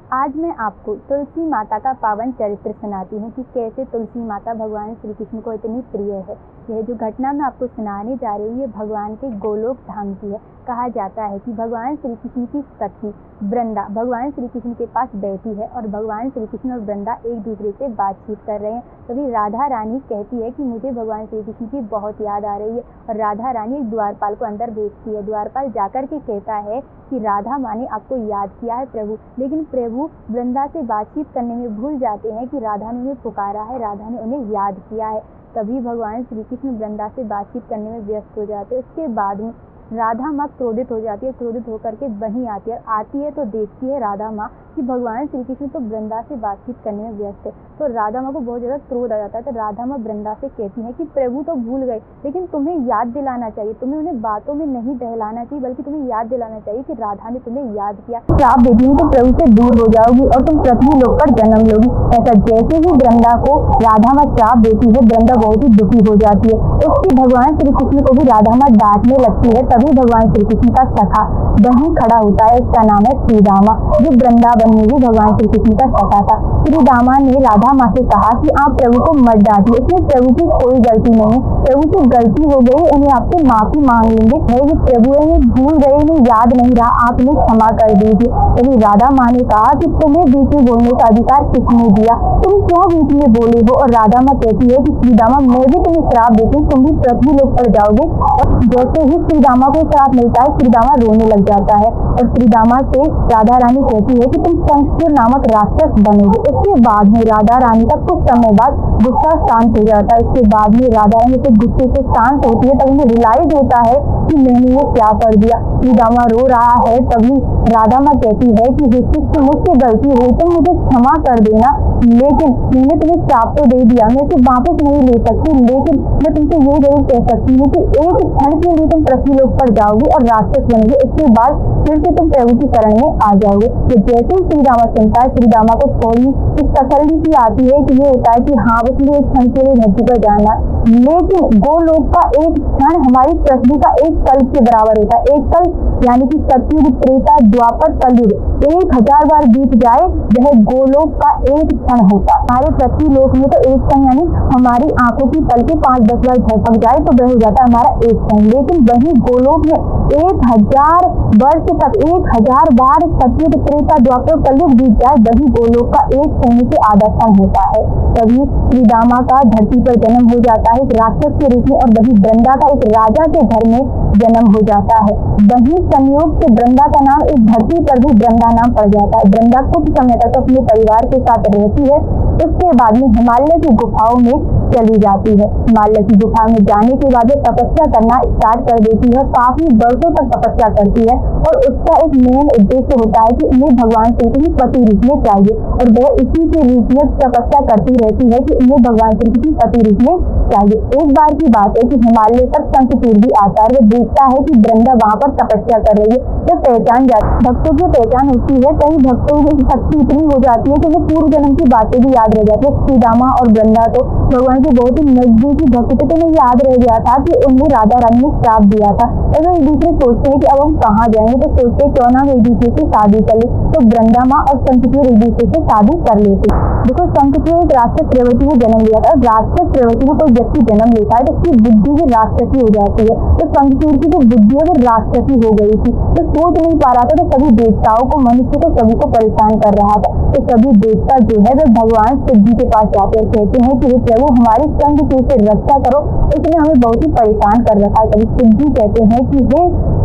आज मैं आपको तुलसी माता का पावन चरित्र सुनाती हूँ कि कैसे तुलसी माता भगवान श्री कृष्ण को इतनी प्रिय है। यह जो घटना मैं आपको सुनाने जा रही हूँ ये भगवान के गोलोक धाम की है। कहा जाता है कि भगवान श्री कृष्ण की सखी वृंदा भगवान श्री कृष्ण के पास बैठी है और भगवान श्री कृष्ण और वृंदा एक दूसरे से बातचीत कर रहे हैं। तभी राधा रानी कहती है कि मुझे भगवान श्री कृष्ण की बहुत याद आ रही है और राधा रानी एक द्वारपाल को अंदर भेजती है। द्वारपाल जाकर के कहता है कि राधा माँ ने आपको याद किया है प्रभु, लेकिन प्रभु वृंदा से बातचीत करने में भूल जाते हैं कि राधा ने उन्हें पुकारा है, राधा ने उन्हें याद किया है। तभी भगवान श्री कृष्ण वृंदा से बातचीत करने में व्यस्त हो जाते हैं। उसके बाद में राधा माँ क्रोधित हो जाती है, क्रोधित होकर के वहीं आती है तो देखती है राधा माँ कि भगवान श्री कृष्ण तो वृंदा से बातचीत करने में व्यस्त है। तो राधा माँ को बहुत ज़्यादा क्रोध आ जाता है। तो राधा माँ वृंदा से कहती है कि प्रभु तो भूल गए, लेकिन तुम्हें याद दिलाना चाहिए, तुम्हें उन्हें बातों में नहीं बहलाना चाहिए, बल्कि तुम्हें याद दिलाना चाहिए कि राधा ने तुम्हें याद किया। श्राप देती हूँ तो प्रभु से दूर हो जाओगी और तुम पृथ्वी लोक पर जन्म लोगी। ऐसा जैसे ही वृंदा को राधा माँ श्राप देती है, वृंदा बहुत ही दुखी हो जाती है। उसकी भगवान श्री कृष्ण को भी राधा माँ डांटने लगती है। तभी भगवान श्री कृष्ण का सखा वहीं खड़ा होता है, उसका नाम है श्रीदामा, जो वृंदावन में भी भगवान श्री कृष्ण का सखा था। श्रीदामा ने राधा माँ से कहा कि आप प्रभु को मत डांटिए, इसमें प्रभु की कोई गलती नहीं है, प्रभु से गलती हो गई, उन्हें आपसे माफी मांग लेंगे। ये प्रभु है, ये भूल गए, इन्हें याद नहीं रहा, आप इन्हें क्षमा कर दीजिए। तभी राधा माँ ने कहा कि तुम्हें बीच में बोलने का अधिकार किसने दिया, तुम क्यों बीच में बोले हो। और राधा माँ कहती है कि श्रीदामा मैं भी तुम्हें श्राप देती हूँ, तुम भी पृथ्वी लोक पर जाओगे। और जैसे ही श्रीदामा को श्राप मिलता है, श्रीदामा रोने लग जाता है और श्रीदामा से राधा रानी कहती है कि तुम शंखचूड़ नामक राक्षस बनोगे। उसके बाद में राधा रानी का कुछ समय बाद गुस्सा शांत हो जाता है। उसके बाद में राधा रानी से गुस्से से शांत होती है, तब उन्हें रियलाइज होता है कि मैंने ये क्या कर दिया। श्रीदामा रो रहा है, तभी राधा माँ कहती है कि हे कृष्ण मुझसे गलती हुई, तुम मुझे क्षमा कर देना, लेकिन मैंने तुम्हें श्राप तो दे दिया, मैं इसे वापस नहीं ले सकती, लेकिन मैं तुमसे ये जरूर कह सकती हूँ कि एक क्षण के लिए तुम पृथ्वी लोक पर जाओगे और राक्षस बनोगे, उसके बाद फिर से तुम प्रभु की शरण में आ जाओगे। तो जैसे ही श्रीदामा सुनता है, श्रीदामा को थोड़ी एक तसल्ली सी आती है कि ये होता है कि हाँ बस मुझे एक क्षण के लिए धरती पर जाना, लेकिन गोलोक का एक क्षण हमारी पृथ्वी का एक कल्प के बराबर होता है। एक कल्प यानी कि सतयुग, त्रेता, द्वापर, कलयुग 1000 बार बीत जाए वह गोलोक का एक क्षण होता है। हमारे पृथ्वी लोक में तो एक क्षण यानी हमारी आंखों की पलके 5-10 बार झपक जाए तो वह हो जाता है हमारा एक क्षण, लेकिन वही गोलोक में 1000 वर्ष तक 1000 बार सतयुग, त्रेता, द्वापर, कलयुग बीत जाए वही गोलोक का एक क्षण से आधा क्षण होता है। तभी श्रीदामा का धरती पर जन्म हो जाता है एक राक्षस के रूप में और वही वृंदा का एक राजा के घर में जन्म हो जाता है। वही संयोग से वृंदा का नाम इस धरती पर भी वृंदा नाम पड़ जाता है। वृंदा कुछ समय तक अपने परिवार के साथ रहती है, उसके बाद में हिमालय की गुफाओं में चली जाती है। हिमालय की गुफा में जाने के बाद तपस्या करना स्टार्ट कर देती है, काफी वर्षों तक तपस्या करती है और उसका एक मेन उद्देश्य होता है कि उन्हें भगवान श्री कृष्ण पति रूप में चाहिए और वह इसी के रूप में तपस्या करती रहती है कि उन्हें भगवान श्री कृष्ण पति रूप में चाहिए। एक बार की बात है कि हिमालय पर शंखचूड़ भी आता है, वह देखता है कि वृंदा वहां पर तपस्या कर रही है, तो पहचान जाती है, भक्तों की पहचान होती है। कई भक्तों की शक्ति इतनी हो जाती है कि वो पूर्व जन्म की बातें भी याद रह जाती है। श्रीदामा और वृंदा तो भगवान के बहुत ही नजदीकी भक्त थे, तो उन्हें याद रह गया था कि उन्हें राधा रानी ने श्राप दिया था। अगर एक दूसरे सोचते हैं कि अब हम कहाँ जाएंगे, तो सोचते हैं क्यों ना हम एक दूसरे से शादी कर ले, तो वृंदा माँ और शंखचूड़ एक दूसरे से शादी कर लेते। देखो शंखचूड़ एक राक्षस रेवती में जन्म लिया था। राक्षस रेवती में कोई व्यक्ति जन्म लेता है तो उसकी बुद्धि भी राक्षसी हो जाती है, तो शंखचूड़ की जो बुद्धि है वो राक्षसी हो गई थी, तो सोच नहीं पा रहा था, तो सभी देवताओं को, मनुष्य को, सभी को परेशान कर रहा था। तो सभी देवता जो है वह भगवान शिव जी के पास जाते हैं, कहते हैं कि हे प्रभु हमारी शंखचूड़ से रक्षा करो, इसने हमें बहुत ही परेशान कर रखा है। तभी शिव जी कहते हैं कि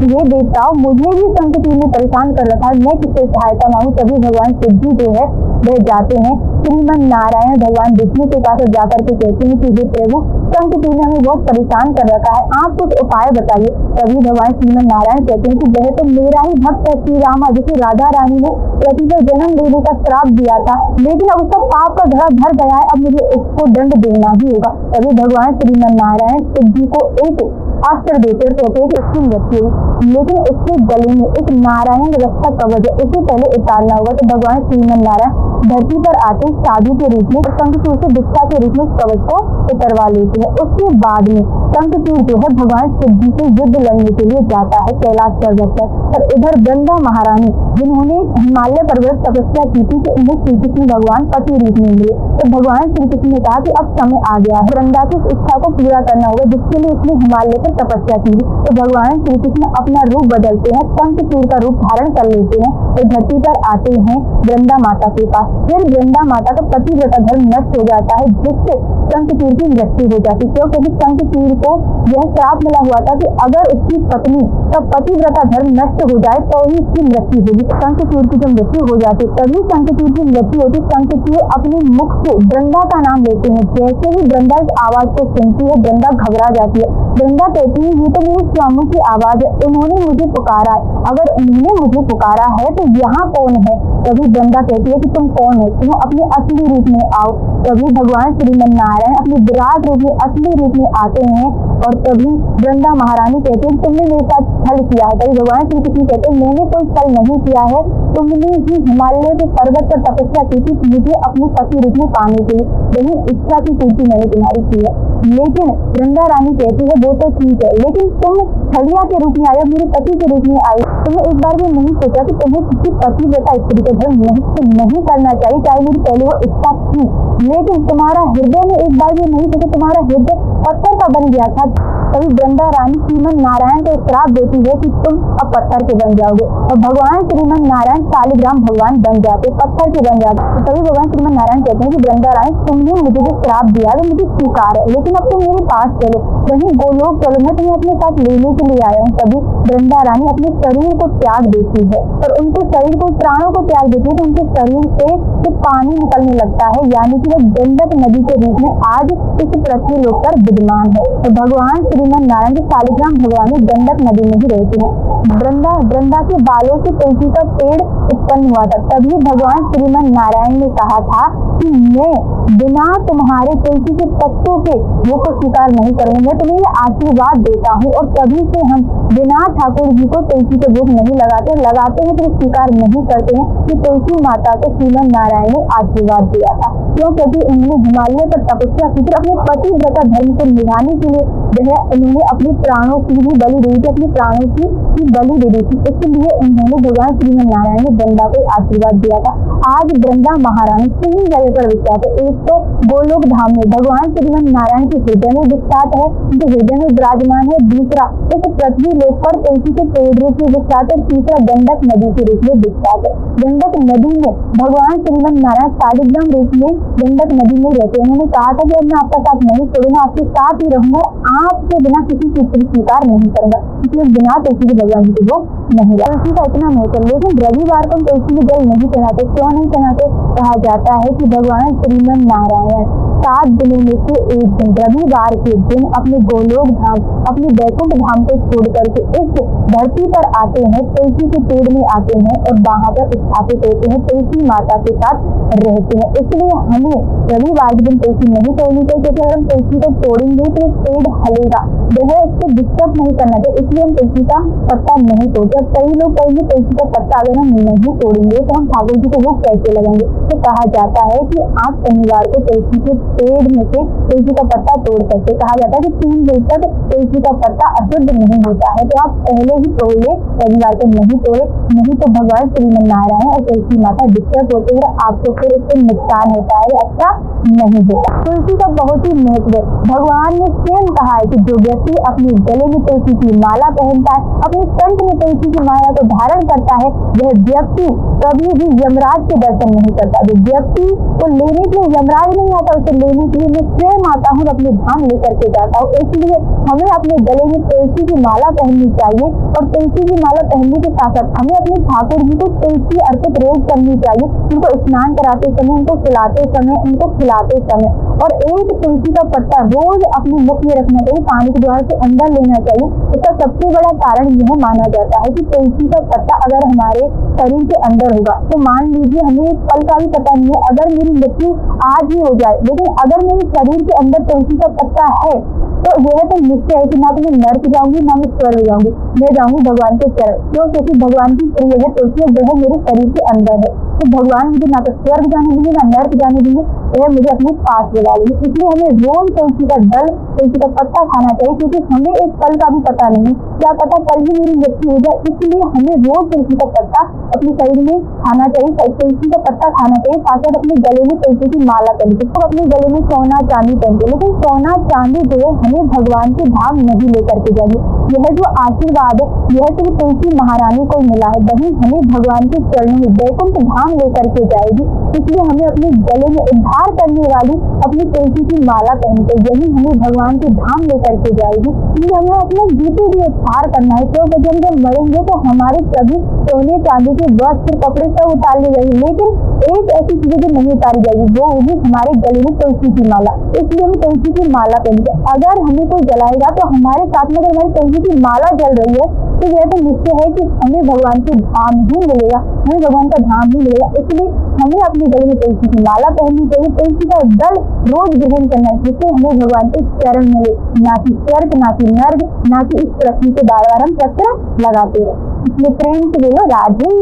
हे देवताओं मुझे भी शंखचूड़ ने परेशान कर रखा है, मैं किससे सहायता मांगू। तभी भगवान शिव जी जो है वह जाते हैं श्रीमन नारायण भगवान विष्णु के पास जाकर के कहते हैं कि हे प्रभु शंखचूड़ ने हमें बहुत परेशान कर रखा है, आप कुछ उपाय बताइए। तभी भगवान श्रीमन नारायण कहते हैं कि वह तो मेरा ही भक्त है श्रीरामा, जिसे राधा रानी ने पृथ्वी पर जन्म लेने का श्राप दिया था, लेकिन अब उसका पाप का घड़ा भर गया है, अब मुझे उसको दंड देना ही होगा। तभी भगवान श्रीमन नारायण शिव जी को एक अस्त्र देते हैं, कहते हैं कि उसकी मृत्यु हुई, लेकिन उसके गले में एक नारायण रक्षा कवच है, उसे पहले उतारना होगा। तो भगवान श्रीमन नारायण धरती पर आते साधु के रूप में शंखचूड़ से भिक्षा के रूप में उस कवच को उतरवा लेते हैं। उसके बाद में शंखचूड़ जो है भगवान शिव जी से युद्ध लड़ने के लिए जाता है कैलाश पर्वत पर। और इधर वृंदा महारानी जिन्होंने हिमालय पर्वत तपस्या की थी कि उन्हें श्री कृष्ण भगवान पति रूप में मिले, तो भगवान श्री कृष्ण ने कहा कि अब समय आ गया है, वृंदा की इच्छा को पूरा करना होगा जिसके लिए उसने हिमालय पर तपस्या की। तो भगवान श्री कृष्ण अपना रूप बदलते हैं, शंखचूड़ का रूप धारण कर लेते हैं, तो धरती पर आते हैं वृंदा माता के पास। फिर वृंदा माता का पतिव्रता धर्म नष्ट हो जाता है, जिससे शंखचूड़ की मृत्यु हो जाती है। क्योंकि शंखचूड़ को यह श्राप मिला हुआ था कि अगर उसकी पत्नी का पतिव्रता धर्म नष्ट हो जाए तो ही उसकी मृत्यु होगी। शंखचूड़ की जब मृत्यु हो जाती है तभी शंखचूड़ की मृत्यु होती। शंखचूड़ अपने मुख से वृंदा का नाम लेते हैं, जैसे ही वृंदा इस आवाज को सुनती है वृंदा घबरा जाती है। वृंदा कहती है ये तो मेरे स्वामी की आवाज है, उन्होंने मुझे पुकारा है, अगर उन्होंने मुझे पुकारा है तो यहाँ कौन है। तभी वृंदा कहती है कि तुम कौन हो, तुम अपने असली रूप में आओ। तभी भगवान श्रीमन नारायण अपने विराट रूप में असली रूप में आते हैं और तभी वृंदा महारानी कहती है तुमने मेरे साथ छल किया है। तभी भगवान श्री कृष्ण कहते हैं मैंने कोई छल नहीं किया है, तुमने ही हिमालय के पर्वत पर तपस्या की थी मुझे अपने पति रूप में पाने के लिए, वही इच्छा की पूर्ति मैंने तुम्हारी की है। लेकिन वृंदा रानी कहती है वो तो ठीक है, लेकिन तुम छलिया के रूप में आए, मेरे पति के रूप में आए, तुम्हें एक बार भी नहीं सोचा कि तुम्हें किसी पतिव्रता स्त्री का धर्म नहीं करना चाहिए, चाहे मेरी पहले वो इच्छा थी, लेकिन तुम्हारा हृदय में एक बार भी नहीं सोचा, तुम्हारा हृदय पत्थर का बन गया था। तभी वृंदा रानी श्रीमन नारायण को श्राप देती है कि तुम अब पत्थर के बन जाओगे, और भगवान श्रीमन नारायण शालिग्राम भगवान बन जाते, पत्थर के बन जाते। तो तभी भगवान श्रीमन नारायण कहते हैं कि वृंदा रानी तुमने मुझे जो श्राप दिया वो मुझे स्वीकार है, लेकिन अब तुम मेरे पास चलो, वहीं गोलोक चलो, मैं तुम्हें अपने साथ लेने के लिए आया हूँ। तभी वृंदा रानी अपने शरीर को त्याग देती है और उनको शरीर को प्राणों को त्याग देती है, तो उनके शरीर से पानी निकलने लगता है, यानी कि वह गंडक नदी के रूप में आज इस पृथ्वी लोक पर विद्यमान है। तो भगवान श्रीमन नारायण जो शालिग्राम भगवान में गंडक नदी में ही रहते हैं। वृंदा के बालों से तुलसी का पेड़ उत्पन्न हुआ था। तभी भगवान श्रीमन नारायण ने कहा था कि मैं बिना तुम्हारे तुलसी के पत्तों के वो को स्वीकार नहीं करूंगा, मैं तुम्हें ये आशीर्वाद देता हूँ। और तभी से हम बिना ठाकुर जी को तुलसी के भोग नहीं लगाते, लगाते हैं तो स्वीकार नहीं करते हैं कि तुलसी माता को श्रीमन नारायण ने आशीर्वाद दिया था। क्यों? क्योंकि उन्होंने हिमालय पर तपस्या की, अपने पतिव्रता धर्म को निभाने के लिए वह उन्होंने अपने प्राणों की भी बलि दी थी, अपने प्राणों की बलि दे दी थी, इसलिए उन्होंने भगवान श्रीमन नारायण ने वृंदा को आशीर्वाद दिया था। आज वृंदा महारानी तीन जगह पर विख्यात है। एक तो गोलोक धाम में भगवान श्रीमन नारायण के हृदय में विख्यात है, उनके हृदय में विराजमान है। दूसरा इस पृथ्वी लोक पर तुलसी के पेड़ रूप में विख्यात है। तीसरा गंडक नदी के रूप में विख्यात है। गंडक नदी में भगवान श्रीमन नारायण शालिग्राम रूप में गंडक नदी में रहते हैं। उन्होंने कहा था कि अब मैं आपका साथ नहीं छोड़ूंगा, आपके साथ ही रहूंगा, आपके बिना किसी चीज को स्वीकार नहीं करूंगा, इसलिए बिना तुलसी के भगवान जी को नहीं। तुलसी का इतना महत्व, लेकिन रविवार को तुलसी में जल नहीं चढ़ाते। क्यों नहीं चढ़ाते? कहा जाता है कि भगवान श्रीमन नारायण 7 दिनों में से एक दिन रविवार के दिन अपने गोलोक धाम, अपने वैकुंठ धाम को छोड़ करके इस धरती पर आते हैं, तुलसी के पेड़ में आते हैं और वहां पर स्थापित होते हैं, तुलसी माता के साथ रहते हैं। इसलिए हमें रविवार के दिन तुलसी नहीं तोड़नी चाहिए, क्योंकि अगर हम तुलसी को तोड़ेंगे तो पेड़ हलेगा, वह उसको डिस्टर्ब नहीं करना चाहिए, इसलिए हम तुलसी का पत्ता नहीं तोड़ते। कई लोग कहेंगे तुलसी का पत्ता अगर हम नहीं तोड़ेंगे तो हम ठाकुर जी को वो कैसे लगाएंगे? तो कहा जाता है कि आप शनिवार को तुलसी के पेड़ में से तुलसी का पत्ता तोड़ सकते। कहा जाता है कि 3 दिन तक तुलसी का पत्ता अशुद्ध नहीं होता है, तो आप पहले ही तोड़ ले, रविवार को नहीं तोड़े, नहीं तो भगवान श्रीमन नारायण और तुलसी माता डिस्टर्ब होते हैं, आपको फिर उससे नुकसान होता है, अच्छा नहीं होता। तुलसी का बहुत ही महत्व है। भगवान ने स्वयं कहा है कि जो व्यक्ति अपने गले में तुलसी की माला पहनता है, अपने कंठ में तुलसी की माला को धारण करता है, वह व्यक्ति कभी भी यमराज के दर्शन नहीं करता। जो व्यक्ति को लेने के लिए यमराज नहीं आता, उसे लेने के लिए मैं स्वयं आता हूँ, अपने धाम लेकर के जाता हूँ। इसलिए हमें अपने गले में तुलसी की माला पहननी चाहिए, और तुलसी की माला पहनने के साथ साथ हमें अपने ठाकुर जी को तुलसी अर्पित रोज करनी चाहिए। उनको स्नान कराते समय, उनको खिलाते समय, उनको खिलाते समय, और एक तुलसी का पत्ता रोज अपने मुख में रखना चाहिए, पानी के द्वार से अंदर लेना चाहिए। इसका सबसे बड़ा कारण यह माना जाता है कि तुलसी का पत्ता अगर हमारे शरीर के अंदर होगा तो मान लीजिए हमें एक पल का भी पता नहीं है, अगर मेरी मृत्यु आज ही हो जाए, लेकिन अगर मेरे शरीर के अंदर तुलसी का पत्ता है तो यह तो निश्चय है कि ना तो मैं नर्क जाऊंगी ना मैं स्वर्ग जाऊंगी, मैं जाऊंगी भगवान के चरण। क्यों? क्योंकि भगवान की प्रिय है तुलसी, वह मेरे शरीर के अंदर है। तो भगवान मुझे ना तो स्वर्ग जाने देंगे ना नर्क जाने देंगे, वह मुझे अपने पास बुला लेंगे। इसलिए हमें रोज तुलसी का दल, तुलसी का पत्ता खाना चाहिए, क्योंकि हमें एक पल का भी पता नहीं, क्या पता कल ही मेरी मृत्यु हो जाए। इसलिए हमें रोज तुलसी का पत्ता अपने शरीर में खाना चाहिए, तुलसी का पत्ता खाना चाहिए। साथ साथ अपने गले में तुलसी की माला पहनी, तो अपने गले में सोना चांदी पहनते, लेकिन सोना चांदी जो है हमें भगवान के धाम नहीं लेकर के जाएंगे। यह जो आशीर्वाद है यह सिर्फ तुलसी महारानी को मिला है, वही हमें भगवान के चरणों में वैकुंठ धाम लेकर के जाएगी। इसलिए हमें अपने गले में उद्धार करने वाली अपनी तुलसी की माला पहननी चाहिए, यही हमें भगवान के धाम लेकर के जाएगी। इसलिए हमें अपने जीते भी उद्धार करना है, क्योंकि जब हम जब मरेंगे तो हमारे सभी सोने चांदी के वस्त्र कपड़े सब उतार लिए जाएंगे, लेकिन एक ऐसी चीज जो नहीं उतारी जाएगी वो होगी हमारे गले में तुलसी की माला। इसलिए हम तुलसी की माला पहनेंगे। अगर हमें कोई जलाएगा तो हमारे साथ में अगर हमारी तुलसी की माला जल रही है तो यह तो निश्चय है कि हमें भगवान के धाम ही मिलेगा, हमें भगवान का धाम ही मिलेगा। इसलिए हमें अपने गले में तुलसी की माला पहननी चाहिए, तुलसी का दल रोज ग्रहण करना है, जिससे हमें भगवान के चरण मिले, ना कि स्वर्ग ना कि नर्क, ना कि इस पृथ्वी पे बार बार हम चक्कर लगाते रहे। इसलिए प्रेम से बोलो राधे।